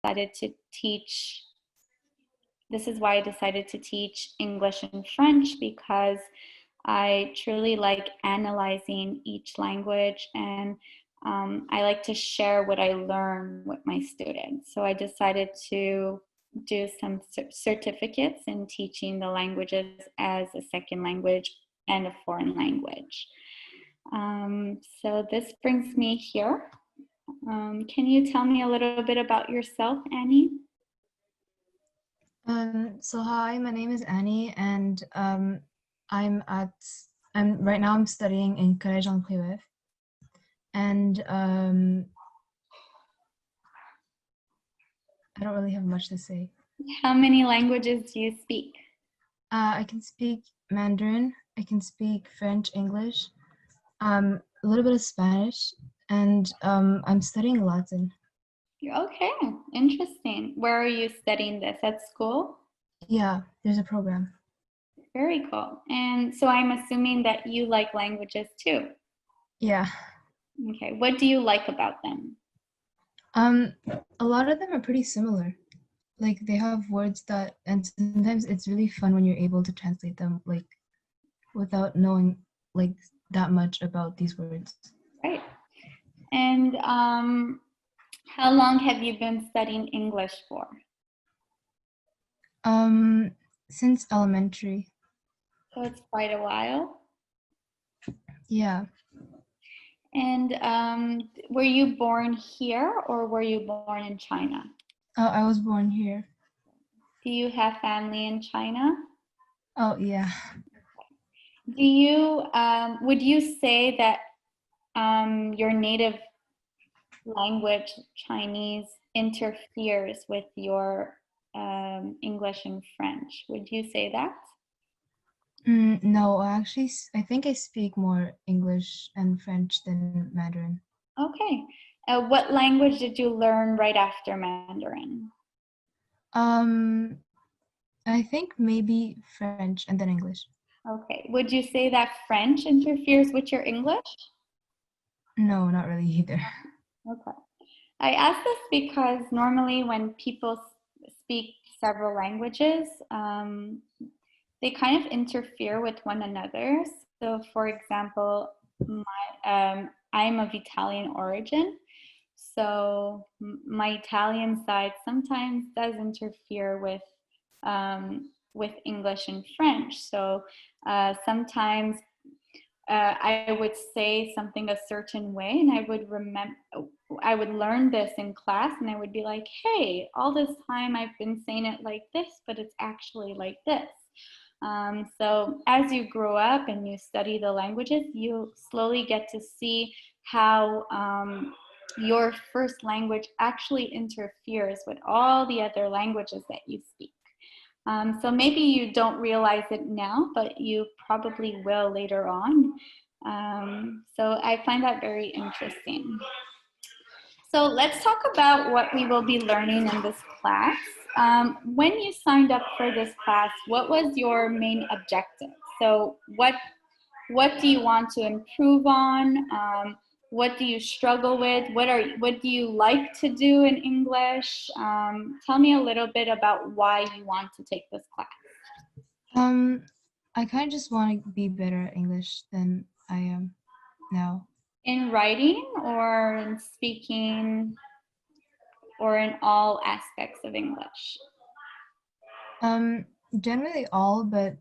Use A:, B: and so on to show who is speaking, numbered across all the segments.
A: decided to teach This is why I decided to teach English and French, because I truly like analyzing each language, and I like to share what I learn with my students. So I decided to do some certificates in teaching the languages as a second language and a foreign language. So this brings me here. Can you tell me a little bit about yourself, Annie?
B: So hi, my name is Annie, and right now I'm studying in Collège en Privé, and I don't really have much to say.
A: How many languages do you speak?
B: I can speak Mandarin, I can speak French, English, a little bit of Spanish, and I'm studying Latin.
A: Okay, interesting. Where are you studying this? At school?
B: Yeah, there's a program.
A: Very cool. And so I'm assuming that you like languages too.
B: Yeah.
A: Okay, what do you like about them?
B: A lot of them are pretty similar. Like they have words that, and sometimes it's really fun when you're able to translate them, like without knowing like that much about these words.
A: Right. And how long have you been studying English for?
B: Since elementary.
A: So it's quite a while.
B: Yeah.
A: And were you born here or were you born in China?
B: I was born here.
A: Do you have family in China?
B: Oh yeah.
A: Do you, would you say that your native language, Chinese, interferes with your English and French? Would you say that?
B: No, I think I speak more English and French than Mandarin.
A: Okay. What language did you learn right after Mandarin?
B: I think maybe French and then English.
A: Okay. Would you say that French interferes with your English?
B: No, not really either.
A: Okay. I ask this because normally when people speak several languages, they kind of interfere with one another. So, for example, I'm of Italian origin. So my Italian side sometimes does interfere with English and French. So sometimes I would say something a certain way, and I would learn this in class, and I would be like, "Hey, all this time I've been saying it like this, but it's actually like this." So as you grow up and you study the languages, you slowly get to see how your first language actually interferes with all the other languages that you speak. So maybe you don't realize it now, but you probably will later on. So I find that very interesting. So let's talk about what we will be learning in this class. When you signed up for this class, what was your main objective? So what do you want to improve on? What do you struggle with? What do you like to do in English? Tell me a little bit about why you want to take this class.
B: I kind of just want to be better at English than I am now.
A: In writing or in speaking or in all aspects of English?
B: Generally all, but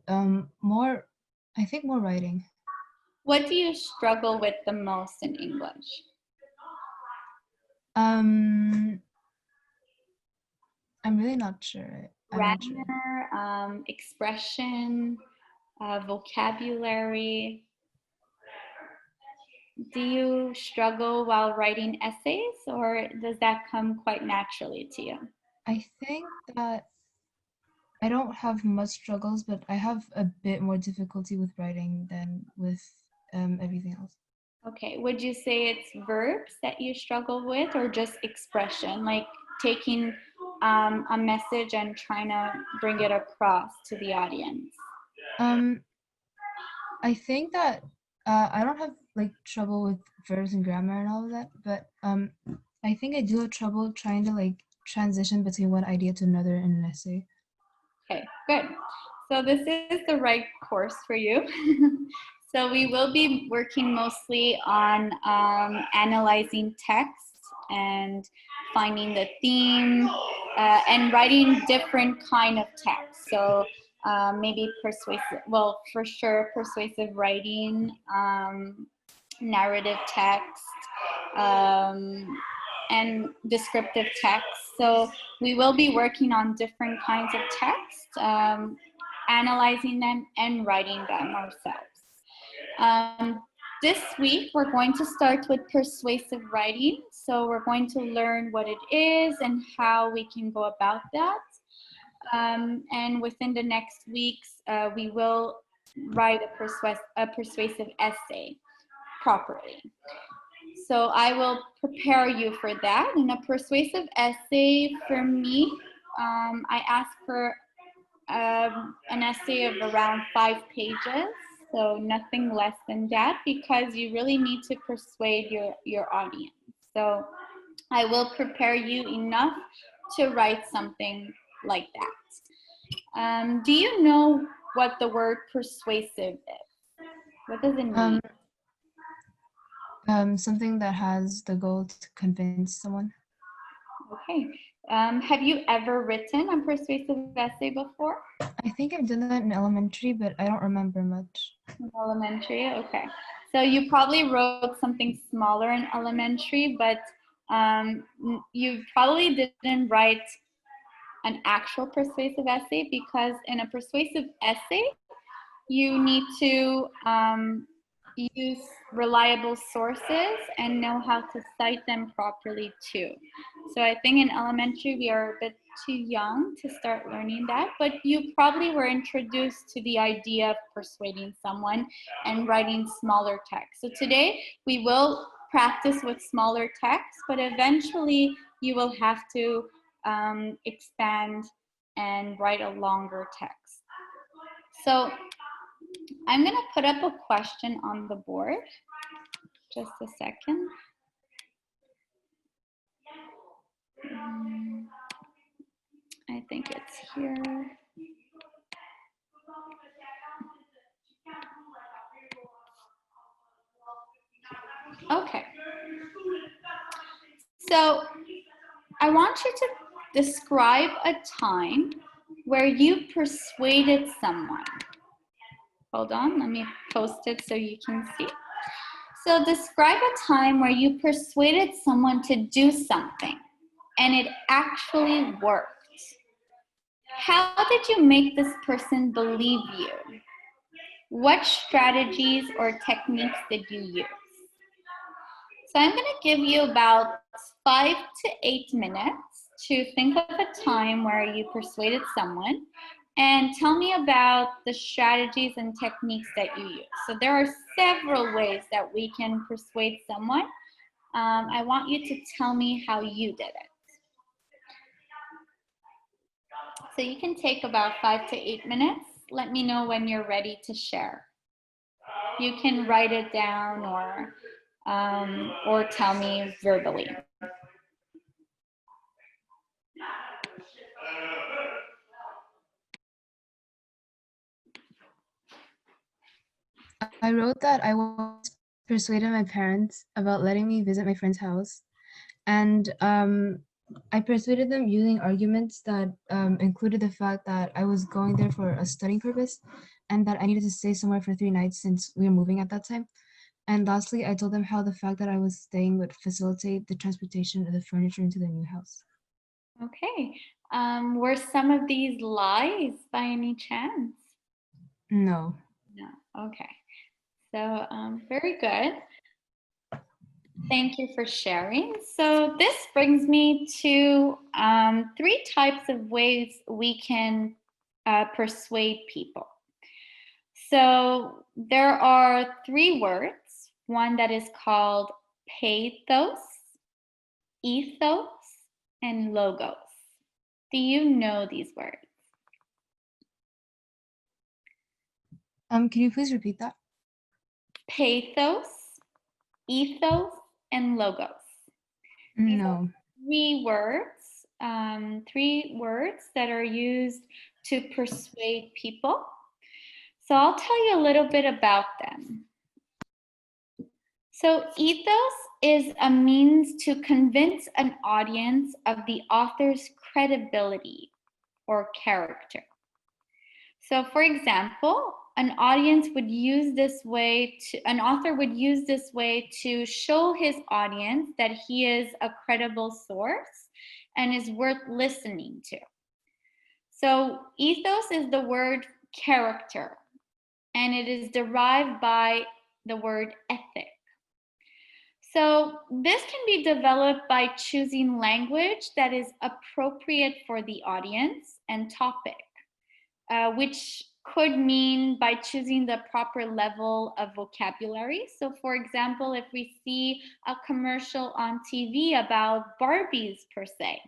B: more, I think more writing.
A: What do you struggle with the most in English?
B: I'm really not sure. I'm not sure.
A: Grammar, expression, vocabulary. Do you struggle while writing essays, or does that come quite naturally to you?
B: I think that I don't have much struggles, but I have a bit more difficulty with writing than with everything else.
A: Okay, would you say it's verbs that you struggle with, or just expression, like taking a message and trying to bring it across to the audience?
B: I think that I don't have like trouble with verbs and grammar and all of that, but I think I do have trouble trying to like transition between one idea to another in an essay.
A: Okay, good. So this is the right course for you. So we will be working mostly on analyzing text and finding the theme and writing different kind of text. So maybe persuasive, well, for sure, persuasive writing, narrative text, and descriptive text. So we will be working on different kinds of text, analyzing them and writing them ourselves. This week, we're going to start with persuasive writing. So we're going to learn what it is and how we can go about that. And within the next weeks, we will write a persuasive essay properly. So I will prepare you for that. In a persuasive essay, for me, I ask for an essay of around 5 pages, so nothing less than that, because you really need to persuade your audience. So I will prepare you enough to write something like that. Do you know what the word persuasive is? What does it mean?
B: Something that has the goal to convince someone.
A: Okay. Have you ever written a persuasive essay before?
B: I think I've done that in elementary, but I don't remember much.
A: In elementary, okay. So you probably wrote something smaller in elementary, but you probably didn't write an actual persuasive essay, because in a persuasive essay, you need to use reliable sources and know how to cite them properly too. So I think in elementary we are a bit too young to start learning that, but you probably were introduced to the idea of persuading someone and writing smaller text. So today we will practice with smaller text, but eventually you will have to expand and write a longer text. So I'm going to put up a question on the board. Just a second. I think it's here. Okay. So I want you to describe a time where you persuaded someone. Hold on, let me post it so you can see. So describe a time where you persuaded someone to do something and it actually worked. How did you make this person believe you? What strategies or techniques did you use? So I'm going to give you about 5 to 8 minutes to think of a time where you persuaded someone and tell me about the strategies and techniques that you use. So there are several ways that we can persuade someone. I want you to tell me how you did it. So you can take about 5 to 8 minutes. Let me know when you're ready to share. You can write it down or tell me verbally.
B: I wrote that I once persuaded my parents about letting me visit my friend's house, and I persuaded them using arguments that included the fact that I was going there for a studying purpose and that I needed to stay somewhere for 3 nights since we were moving at that time. And lastly, I told them how the fact that I was staying would facilitate the transportation of the furniture into the new house.
A: Okay. Were some of these lies by any chance?
B: No.
A: No. Okay. So very good. Thank you for sharing. So this brings me to 3 types of ways we can persuade people. So there are 3 words, one that is called pathos, ethos, and logos. Do you know these words?
B: Can you please repeat that?
A: Pathos, ethos, and logos. These are
B: No.
A: 3 words three words that are used to persuade people. So I'll tell you a little bit about them. So ethos is a means to convince an audience of the author's credibility or character. So for example, an author would use this way to show his audience that he is a credible source and is worth listening to. So ethos is the word character, and it is derived by the word ethic. So this can be developed by choosing language that is appropriate for the audience and topic, which could mean by choosing the proper level of vocabulary. So for example, if we see a commercial on TV about Barbies per se,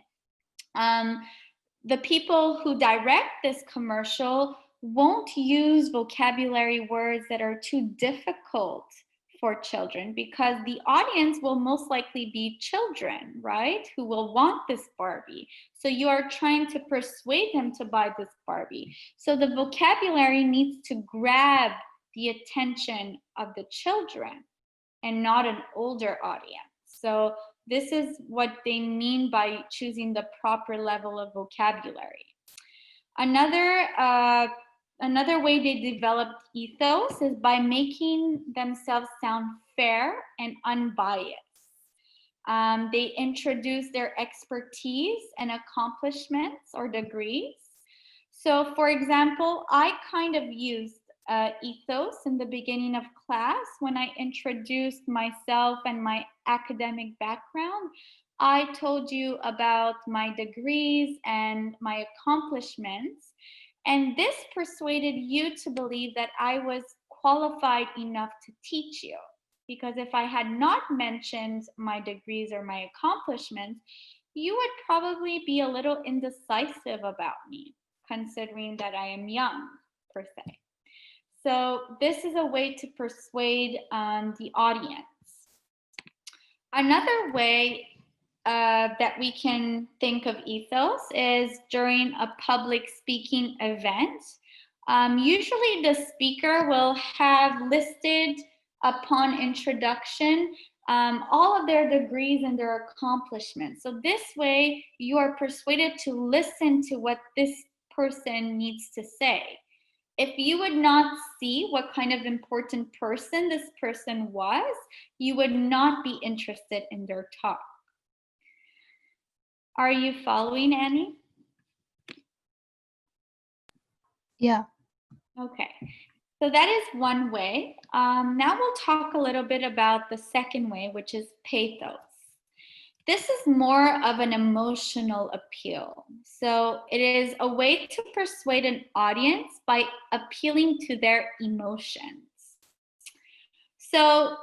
A: the people who direct this commercial won't use vocabulary words that are too difficult for children, because the audience will most likely be children, right, who will want this Barbie. So you are trying to persuade them to buy this Barbie. So the vocabulary needs to grab the attention of the children and not an older audience. So this is what they mean by choosing the proper level of vocabulary. Another way they developed ethos is by making themselves sound fair and unbiased. They introduce their expertise and accomplishments or degrees. So for example, I kind of used ethos in the beginning of class when I introduced myself and my academic background. I told you about my degrees and my accomplishments, and this persuaded you to believe that I was qualified enough to teach you. Because if I had not mentioned my degrees or my accomplishments, you would probably be a little indecisive about me, considering that I am young, per se. So this is a way to persuade the audience. Another way that we can think of ethos is during a public speaking event. Usually the speaker will have listed upon introduction all of their degrees and their accomplishments. So this way you are persuaded to listen to what this person needs to say. If you would not see what kind of important person this person was, you would not be interested in their talk. Are you following, Annie?
B: Yeah.
A: Okay, so that is one way. Now we'll talk a little bit about the second way, which is pathos. This is more of an emotional appeal. So it is a way to persuade an audience by appealing to their emotions. So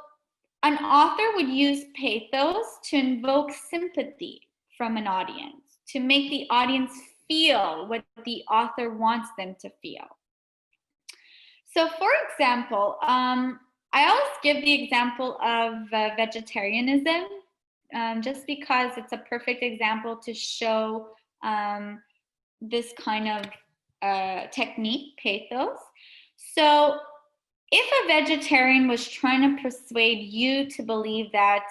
A: an author would use pathos to invoke sympathy from an audience, to make the audience feel what the author wants them to feel. So for example, I always give the example of vegetarianism, just because it's a perfect example to show this kind of technique, pathos. So if a vegetarian was trying to persuade you to believe that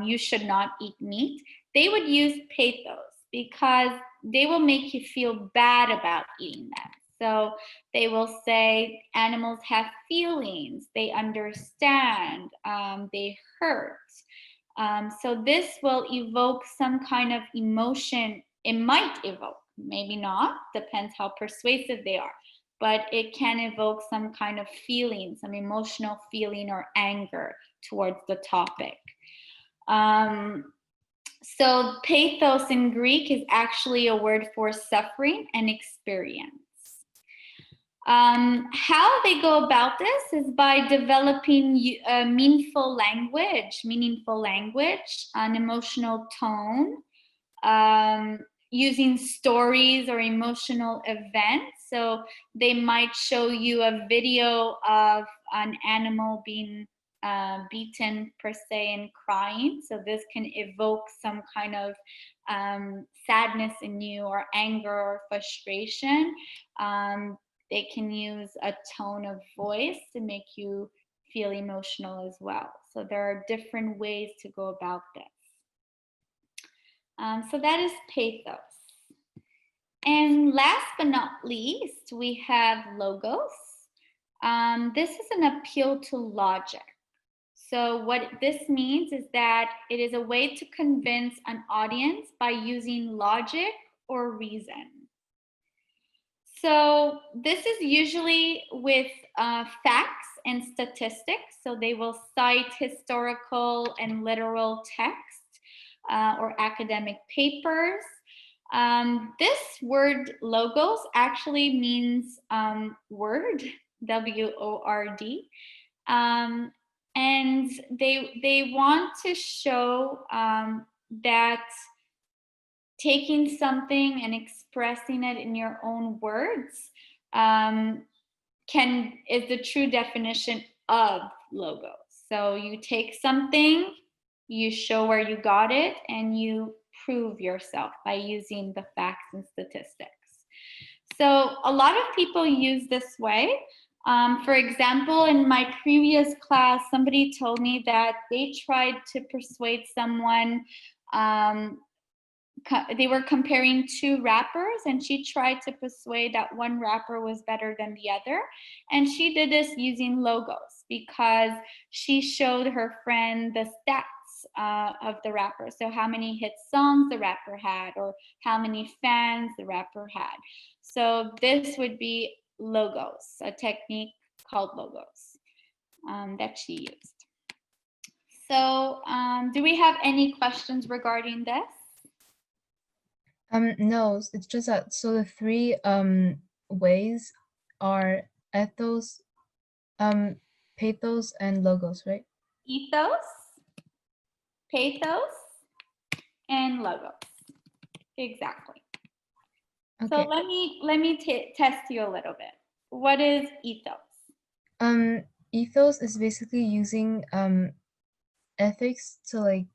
A: you should not eat meat, they would use pathos because they will make you feel bad about eating them. So they will say animals have feelings, they understand, they hurt. So this will evoke some kind of emotion. It might evoke, maybe not, depends how persuasive they are, but it can evoke some kind of feeling, some emotional feeling or anger towards the topic. So pathos in Greek is actually a word for suffering and experience. How they go about this is by developing meaningful language, an emotional tone, using stories or emotional events. So they might show you a video of an animal being beaten per se and crying. So this can evoke some kind of sadness in you, or anger, or frustration. They can use a tone of voice to make you feel emotional as well. So there are different ways to go about this. So that is pathos. And last but not least, we have logos. This is an appeal to logic. So what this means is that it is a way to convince an audience by using logic or reason. So this is usually with facts and statistics. So they will cite historical and literal text or academic papers. This word logos actually means word, W-O-R-D. And they want to show that taking something and expressing it in your own words is the true definition of logos. So you take something, you show where you got it, and you prove yourself by using the facts and statistics. So a lot of people use this way. For example, in my previous class, somebody told me that they tried to persuade someone. They were comparing two rappers, and she tried to persuade that one rapper was better than the other. And she did this using logos because she showed her friend the stats of the rapper. So how many hit songs the rapper had, or how many fans the rapper had. So this would be logos, a technique called logos that she used. So do we have any questions regarding this?
B: No, it's just that, so the three ways are ethos, pathos, and logos, right?
A: Ethos, pathos, and logos. Exactly.
B: Okay.
A: So let me test you a little bit. What is ethos?
B: Ethos is basically using ethics to like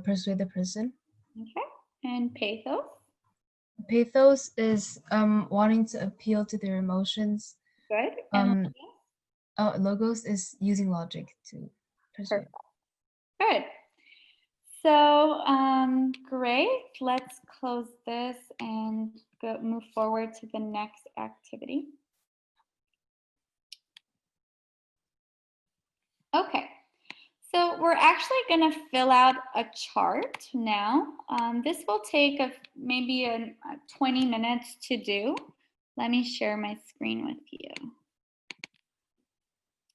B: persuade the person.
A: Okay. And pathos?
B: Pathos is wanting to appeal to their emotions.
A: Good. And
B: Logos is using logic to persuade.
A: perfect. Good. So great. Let's close this and move forward to the next activity. Okay. So we're actually going to fill out a chart now. This will take maybe 20 minutes to do. Let me share my screen with you.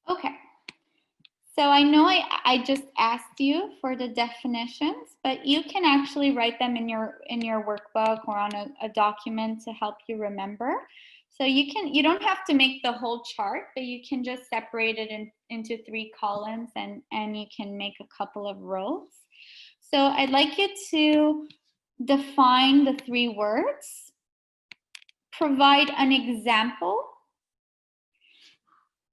A: Okay. So I know I just asked you for the definitions, but you can actually write them in your workbook or on a document to help you remember. So you don't have to make the whole chart, but you can just separate it into 3 columns, and you can make a couple of rows. So I'd like you to define the 3 words, provide an example,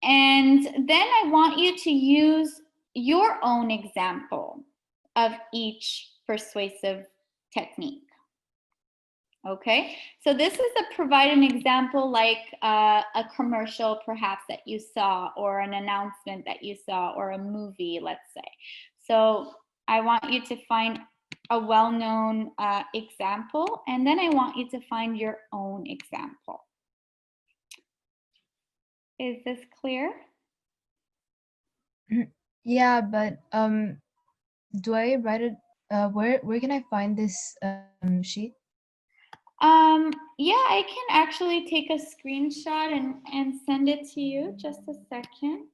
A: and then I want you to use your own example of each persuasive technique. Okay, so this is provide an example like a commercial perhaps that you saw, or an announcement that you saw, or a movie, let's say. So I want you to find a well-known example, and then I want you to find your own example. Is this clear?
B: Yeah, but do I write it? Where can I find this sheet?
A: Yeah, I can actually take a screenshot and send it to you. Just a second.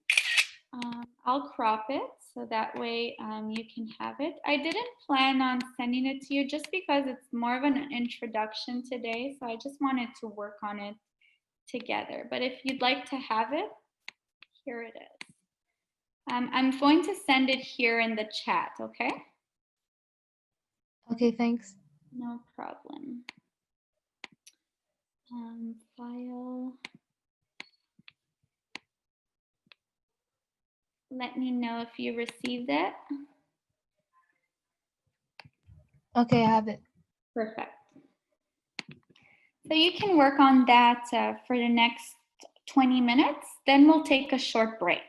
A: I'll crop it so that way you can have it. I didn't plan on sending it to you just because it's more of an introduction today, so I just wanted to work on it together. But if you'd like to have it, here it is. I'm going to send it here in the chat, okay?
B: Okay, thanks.
A: No problem. File. let me know if you received it.
B: Okay, I have it.
A: Perfect. So you can work on that for the next 20 minutes, then we'll take a short break.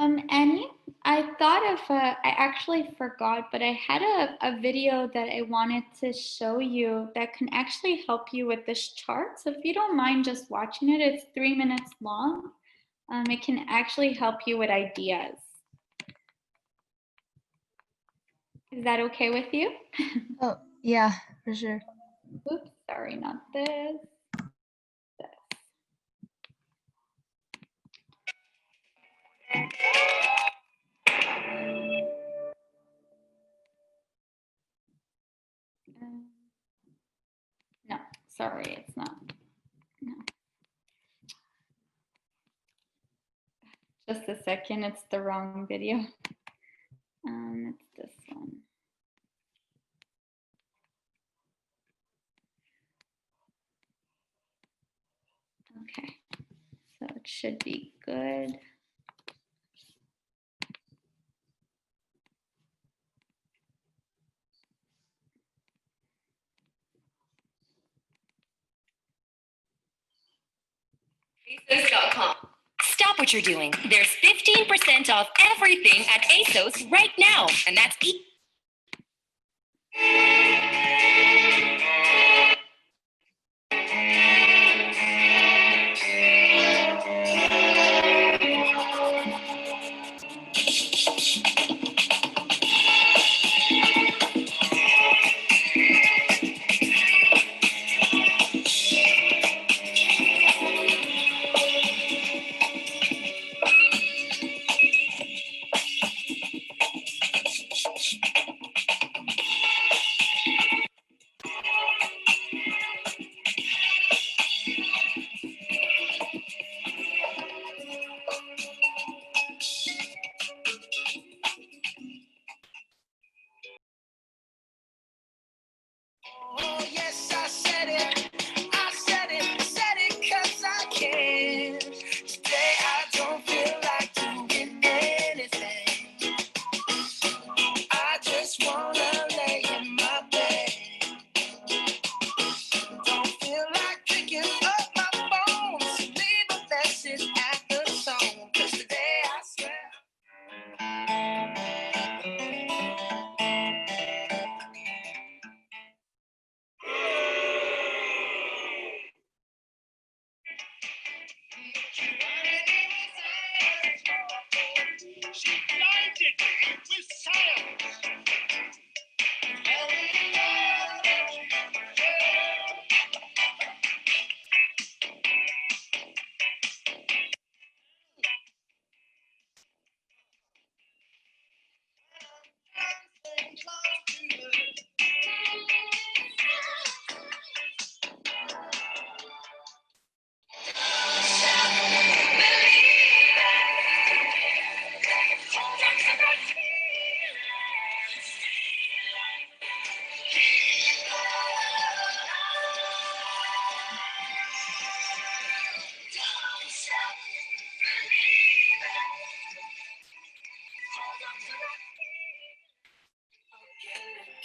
A: Annie, I thought of, I actually forgot, but I had a video that I wanted to show you that can actually help you with this chart. So if you don't mind just watching it, it's 3 minutes long. It can actually help you with ideas. Is that okay with you?
B: Oh, yeah, for sure.
A: Oops, sorry, not this. No, sorry, it's not. No. Just a second, it's the wrong video. It's this one. Okay, so it should be good.
C: ASOS.com. Stop what you're doing. There's 15% off everything at ASOS right now, and that's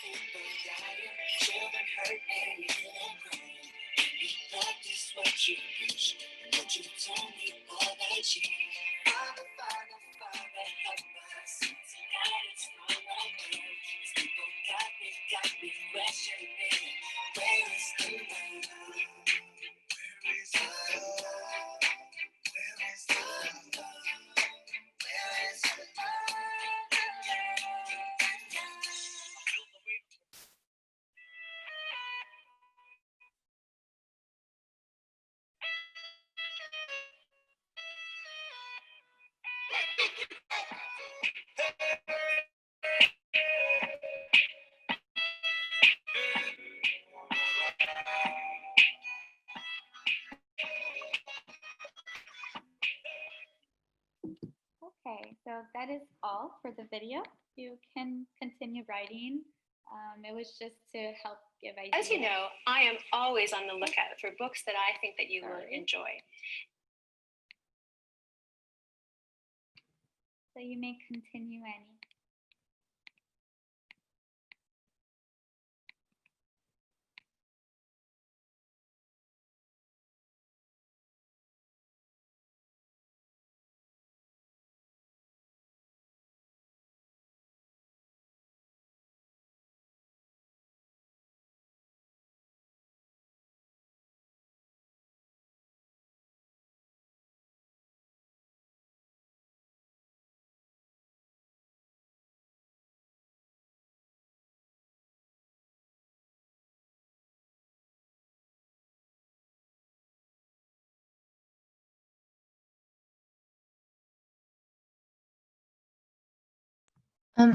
C: people dying, children hurt and little crying. You practice what you preach, and what you told me all that year. Father, Father, Father, help my sons and guidance from above. These people got me questioning. Where is the love? Where is the love? Where is the love? Where is the love?
A: Okay, so that is all for the video. You can continue writing. It was just to help give ideas.
C: As you know, I am always on the lookout for books that I think that you will enjoy.
A: So you may continue, Annie.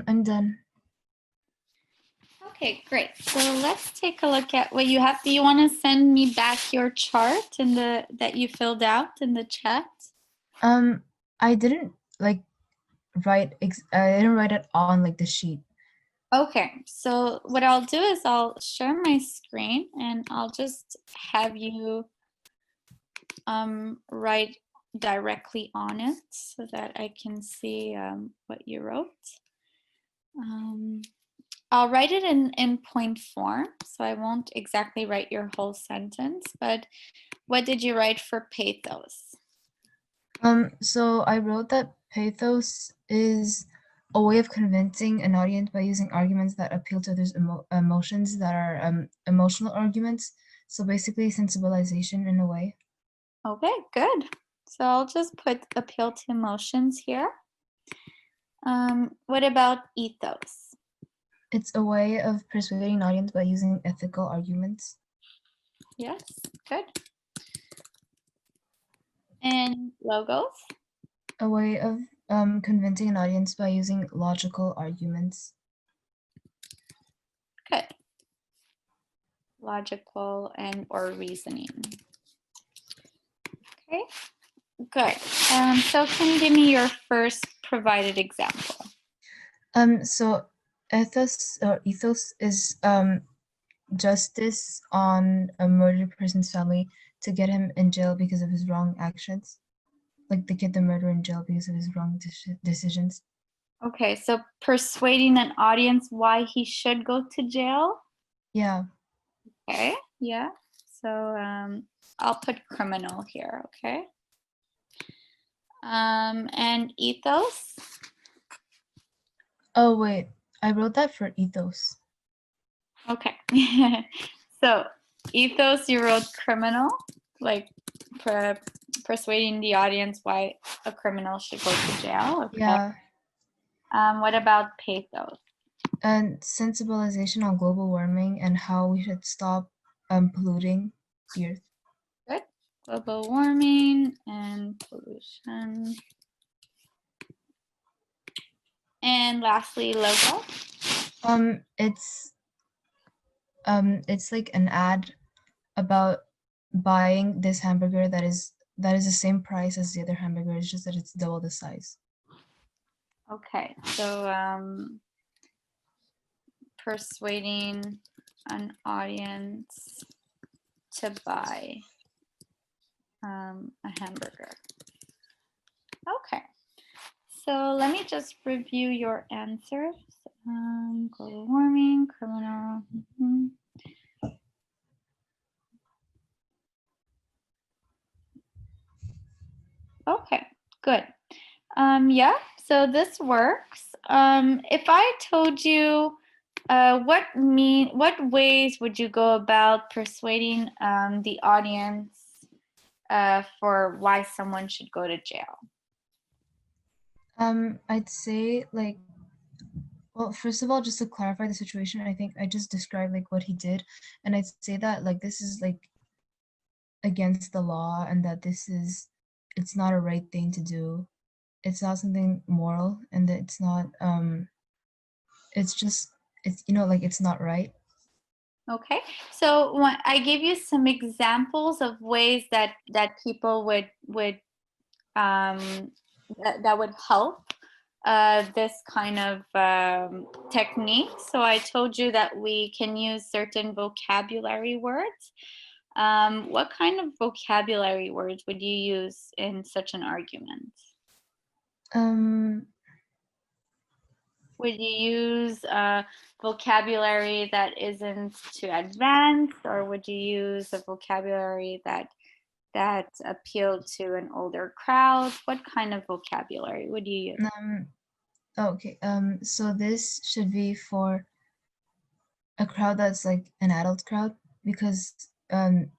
B: I'm done.
A: Okay, great. So let's take a look at what you have. Do you want to send me back your chart in the that you filled out in the chat?
B: I didn't like I didn't write it on like the sheet.
A: Okay, so what I'll do is I'll share my screen and I'll just have you write directly on it so that I can see what you wrote. I'll write it in point form, so I won't exactly write your whole sentence, but what did you write for pathos?
B: So I wrote that pathos is a way of convincing an audience by using arguments that appeal to others' emotions that are emotional arguments. So basically sensibilization in a way.
A: Okay, good. So I'll just put appeal to emotions here. What about ethos?
B: It's a way of persuading an audience by using ethical arguments.
A: Yes, good. And logos?
B: A way of convincing an audience by using logical arguments.
A: Good. Logical and or reasoning. Okay, good. So can you give me your first provided example?
B: So ethos is justice on a murdered person's family to get him in jail because of his wrong actions. Like to get the murderer in jail because of his wrong decisions.
A: Okay, so persuading an audience why he should go to jail?
B: Yeah.
A: Okay, yeah. So I'll put criminal here, okay? And ethos?
B: Oh wait, I wrote that for ethos.
A: Okay. So ethos, you wrote criminal, like persuading the audience why a criminal should go to jail. Okay.
B: Yeah.
A: What about pathos?
B: And sensibilization on global warming and how we should stop polluting the earth.
A: Good. Global warming and pollution. And lastly, logo.
B: It's like an ad about buying this hamburger that is the same price as the other hamburger. It's just that it's double the size.
A: Okay, so persuading an audience to buy a hamburger. Okay, so let me just review your answers. Global warming, criminal. Okay, good. Yeah, so this works. If I told you, what ways would you go about persuading the audience for why someone should go to jail?
B: I'd say like, well, first of all, just to clarify the situation, I think I just described like what he did, and I'd say that like this is like against the law, and that it's not a right thing to do. It's not something moral, and that it's not it's just it's like it's not right.
A: Okay, so I gave you some examples of ways that people would that would help this kind of technique. So I told you that we can use certain vocabulary words. What kind of vocabulary words would you use in such an argument? Would you use vocabulary that isn't too advanced, or would you use a vocabulary that appealed to an older crowd? What kind of vocabulary would you use?
B: Okay, so this should be for a crowd that's like an adult crowd, because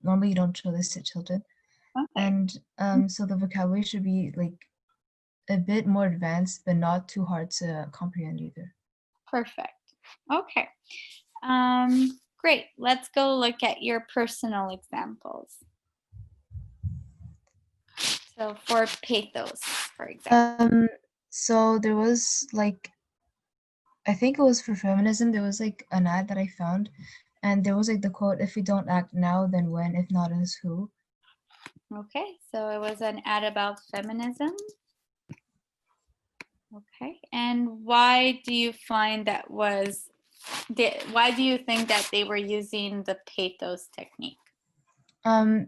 B: normally you don't show this to children.
A: Okay.
B: And so the vocabulary should be like a bit more advanced, but not too hard to comprehend either.
A: Perfect. Okay. Great. Let's go look at your personal examples. So for pathos, for example.
B: So there was like, I think it was for feminism, there was like an ad that I found, and there was like the quote, "If we don't act now, then when? If not us, who?"
A: Okay, so it was an ad about feminism. Okay, and why do you find that was, why do you think that they were using the pathos technique?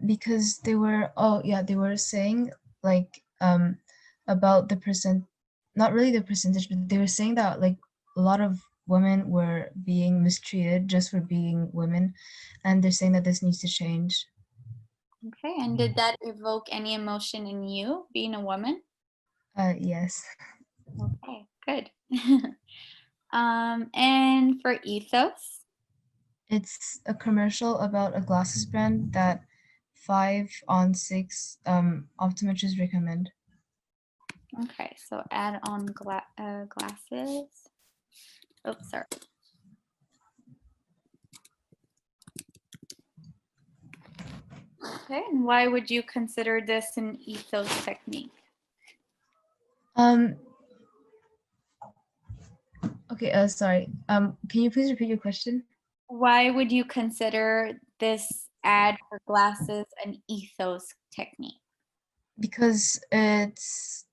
B: Because they were saying like about the percent, not really the percentage, but they were saying that like a lot of women were being mistreated just for being women, and they're saying that this needs to change.
A: Okay, and did that evoke any emotion in you, being a woman?
B: Yes.
A: Okay, good. And for ethos?
B: It's a commercial about a glasses brand that 5 on 6 optometrists recommend.
A: Okay, so add on glasses. Oops, sorry. Okay, and why would you consider this an ethos technique?
B: Okay, sorry. Can you please repeat your question?
A: Why would you consider this ad for glasses an ethos technique?
B: Because it's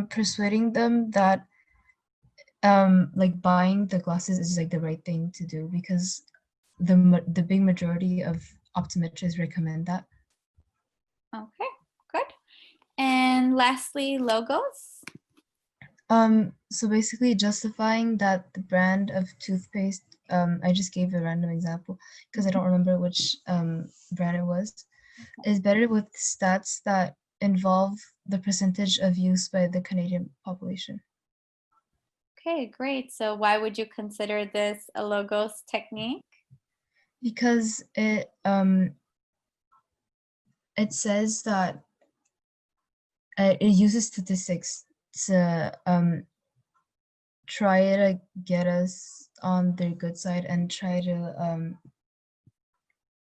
B: persuading them that like buying the glasses is like the right thing to do, because the big majority of optometrists recommend that.
A: Okay, good. And lastly, logos.
B: So basically justifying that the brand of toothpaste, I just gave a random example because I don't remember which brand it was, is better with stats that involve the percentage of use by the Canadian population.
A: Okay, great. So why would you consider this a logos technique?
B: Because it says that it uses statistics to try to get us on their good side, and try to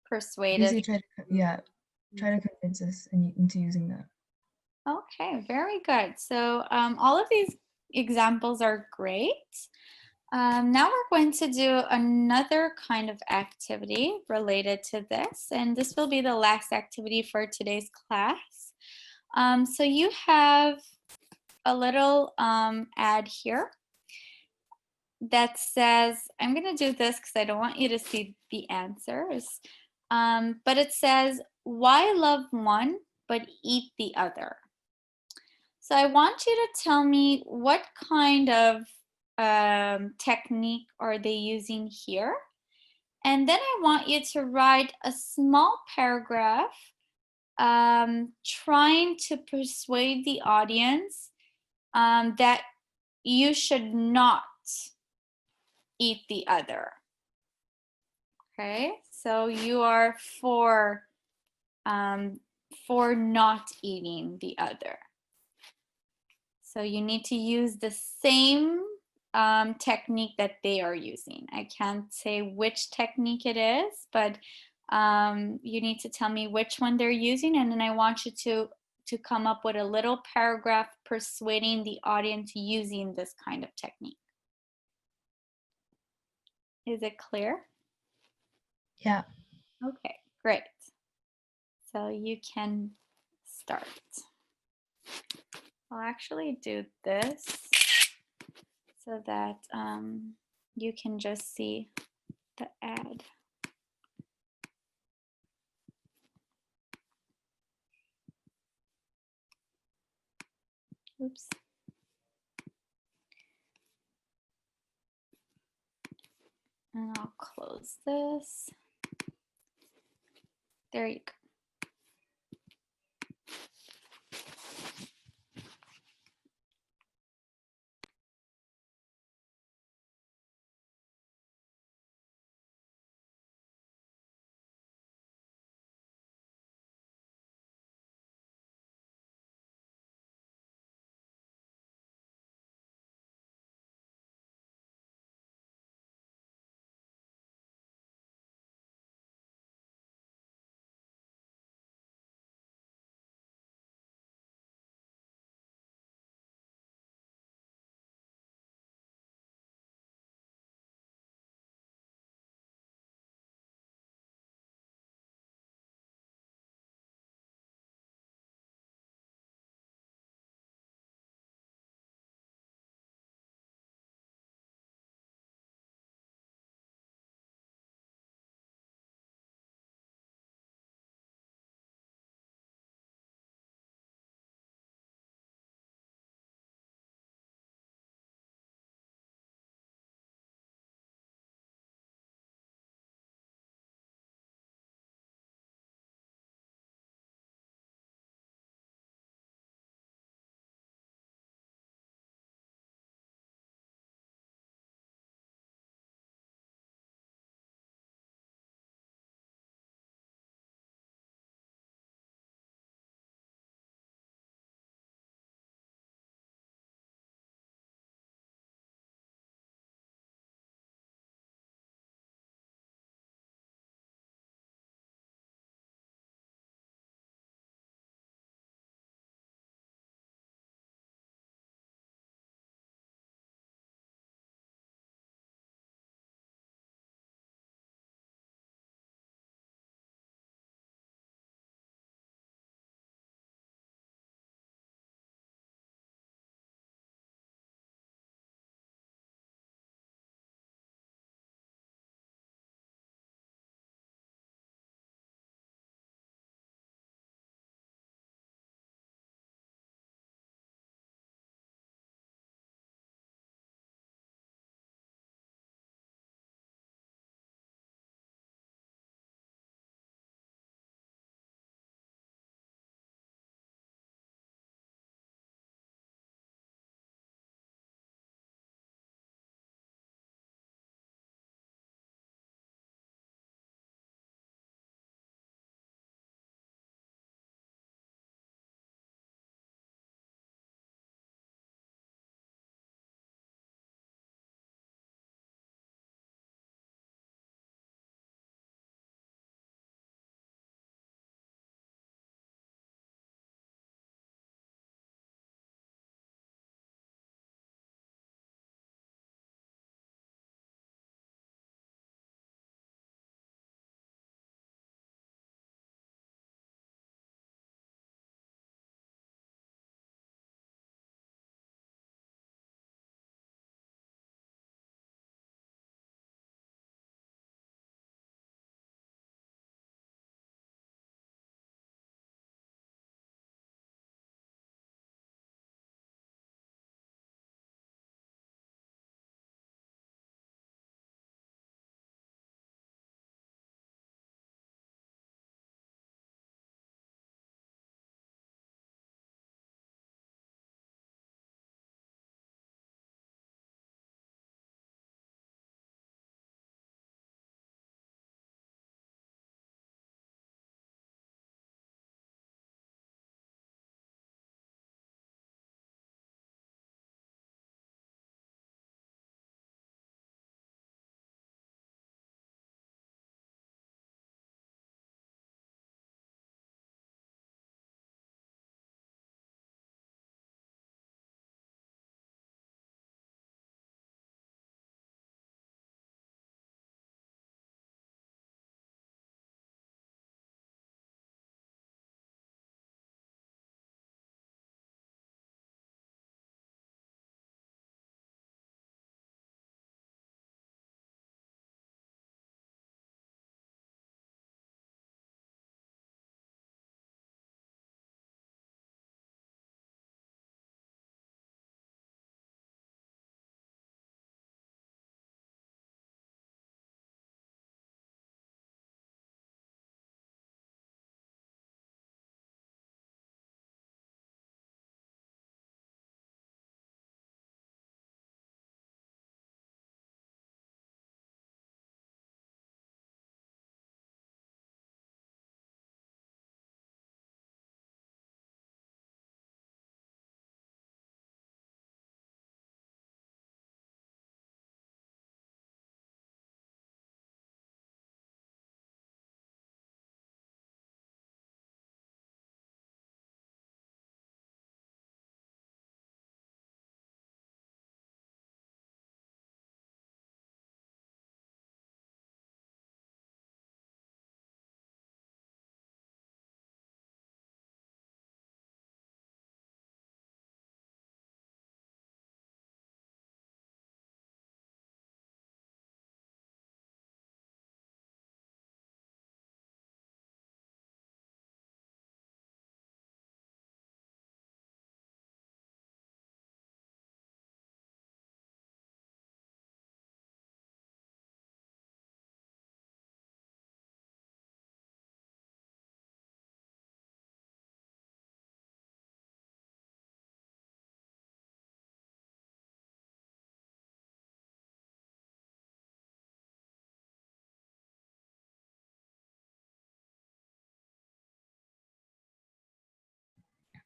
A: Persuade us.
B: basically try to convince us into using that.
A: Okay, very good. So all of these examples are great. Now we're going to do another kind of activity related to this, and this will be the last activity for today's class. So you have a little ad here that says, I'm going to do this because I don't want you to see the answers, but it says, why love one but eat the other? So I want you to tell me what kind of technique are they using here? And then I want you to write a small paragraph trying to persuade the audience that you should not eat the other. Okay, so you are for not eating the other. So you need to use the same technique that they are using. I can't say which technique it is, but you need to tell me which one they're using, and then I want you to come up with a little paragraph persuading the audience using this kind of technique. Is it clear?
B: Yeah.
A: Okay, great. So you can start. I'll actually do this so that you can just see the ad. Oops. And I'll close this. There you go.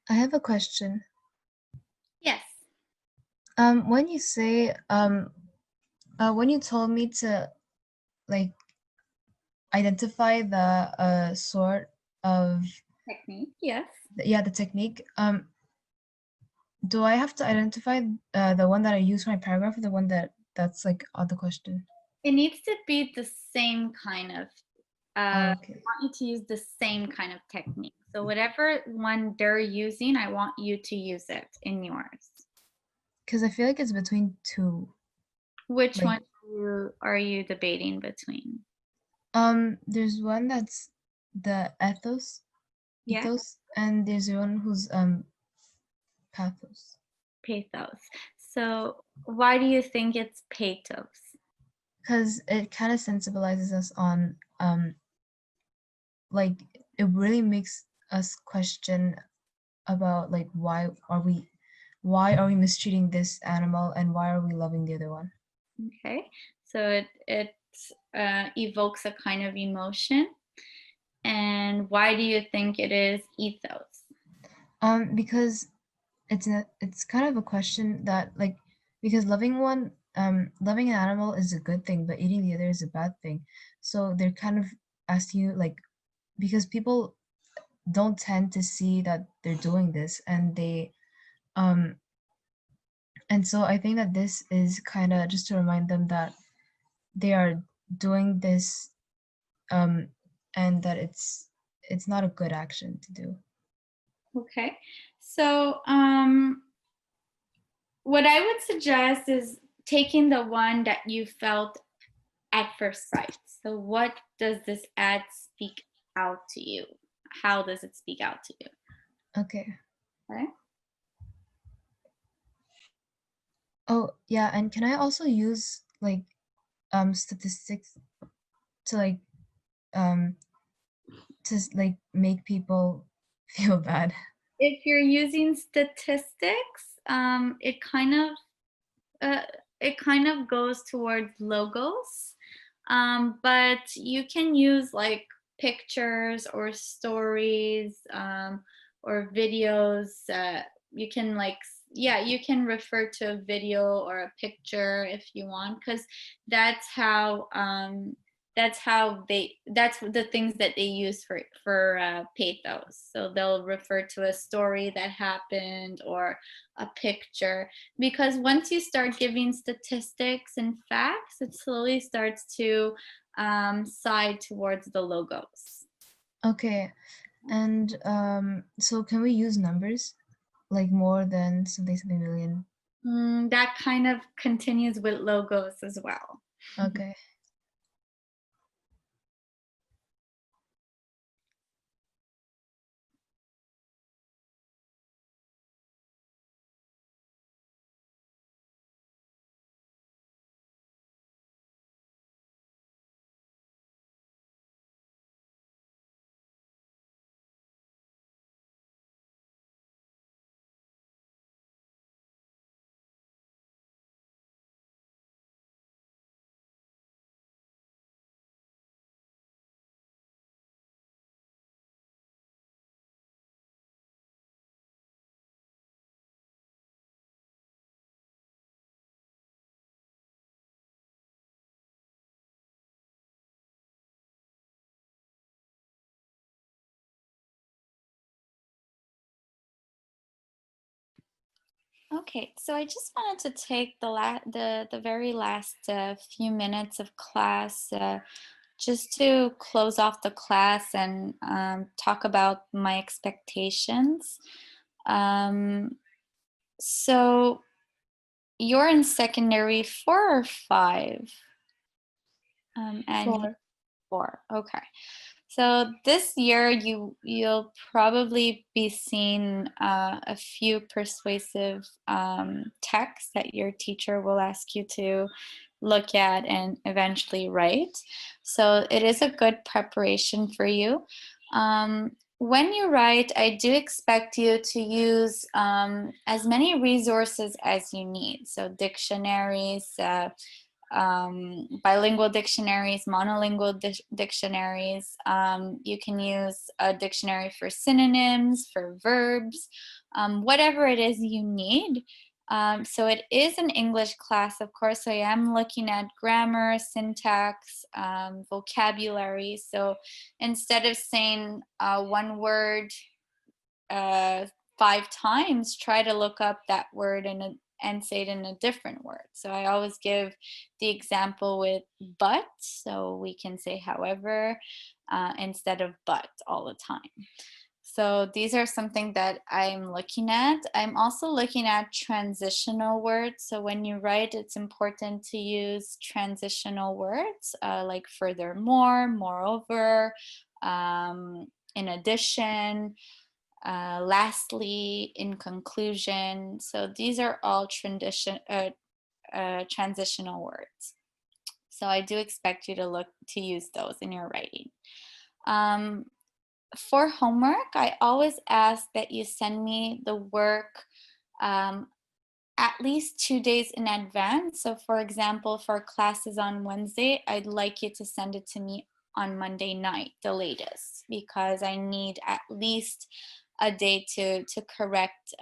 B: I have a question.
A: Yes.
B: When you say when you told me to like identify the sort of
A: Technique, yes.
B: the technique, do I have to identify the one that I use for my paragraph or the one that's like on the question?
A: It needs to be the same kind of,
B: Oh,
A: I
B: okay.
A: want you to use the same kind of technique. So whatever one they're using, I want you to use it in yours.
B: Because I feel like it's between two.
A: Which
B: Like,
A: one are you debating between?
B: there's one that's the
A: Yeah,
B: ethos, and there's one who's pathos.
A: pathos. So why do you think it's pathos?
B: Because it kind of sensibilizes us on like it really makes us question about like why are we mistreating this animal and why are we loving the other one?
A: Okay, so it evokes a kind of emotion. And why do you think it is ethos?
B: Because it's kind of a question that like because loving an animal is a good thing, but eating the other is a bad thing. So they're kind of asking you like because people don't tend to see that they're doing this um and so I think that this is kind of just to remind them that they are doing this um and that it's not a good action to do.
A: Okay, so what I would suggest is taking the one that you felt at first sight. So what does this ad speak out to you? How does it speak out to you?
B: Okay.
A: Okay.
B: Oh, yeah, and can I also use like statistics to um like make people feel bad?
A: If you're using statistics, uh, it kind of goes towards logos, but you can use like pictures or stories, or videos. You can yeah, you can refer to a video or a picture if you want, because that's how that's the things that they use for pathos. So they'll refer to a story that happened or a picture, because once you start giving statistics and facts, it slowly starts to side towards the logos.
B: Okay. And so can we use numbers like more than something million?
A: That kind of continues with logos as well.
B: Okay.
A: Okay, so I just wanted to take the very last few minutes of class, just to close off the class and talk about my expectations. Um, so you're in secondary 4 or 5, and you
B: 4.
A: 4. Okay. So this year you'll probably be seeing a few persuasive texts that your teacher will ask you to look at and eventually write. So it is a good preparation for you. When you write, I do expect you to use as many resources as you need. So dictionaries, bilingual dictionaries, monolingual dictionaries. You can use a dictionary for synonyms, for verbs, whatever it is you need. So it is an English class, of course. So I am looking at grammar, syntax, vocabulary. So instead of saying one word 5 times, try to look up that word and say it in a different word. So I always give the example with but, so we can say however instead of but all the time. So these are something that I'm looking at. I'm also looking at transitional words. So when you write, it's important to use transitional words like furthermore, moreover, in addition, lastly, in conclusion. So these are all transitional words. So I do expect you to use those in your writing. For homework, I always ask that you send me the work at least 2 days in advance. So for example, for classes on Wednesday, I'd like you to send it to me on Monday night, the latest, because I need at least a day to correct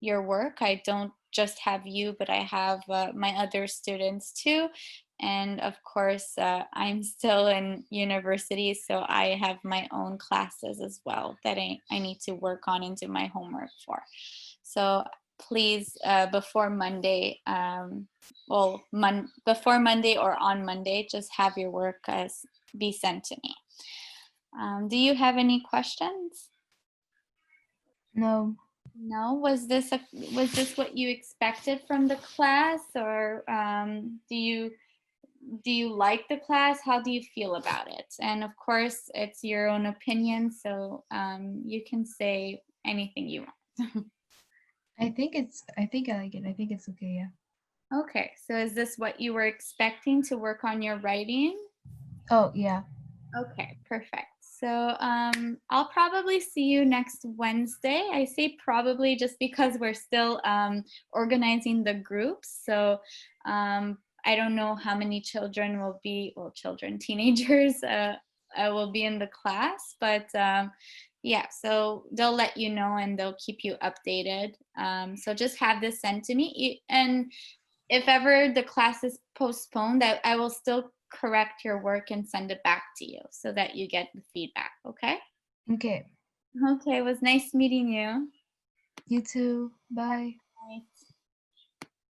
A: your work. I don't just have you, but I have my other students too. And of course, I'm still in university, so I have my own classes as well that I need to work on and do my homework for. So please, before Monday, before Monday or on Monday, just have your work be sent to me. Do you have any questions?
B: No.
A: No. Was this what you expected from the class, or do you like the class? How do you feel about it? And of course, it's your own opinion, so you can say anything you want.
B: I think I like it. I think it's okay, yeah.
A: Okay, so is this what you were expecting to work on your writing?
B: Oh, yeah.
A: Okay, perfect. So I'll probably see you next Wednesday. I say probably just because we're still organizing the groups. So I don't know how many children will be, teenagers will be in the class, but yeah, so they'll let you know and they'll keep you updated. So just have this sent to me. And if ever the class is postponed, I will still correct your work and send it back to you so that you get the feedback, okay?
B: Okay.
A: Okay, it was nice meeting you.
B: You too. Bye.
A: Bye.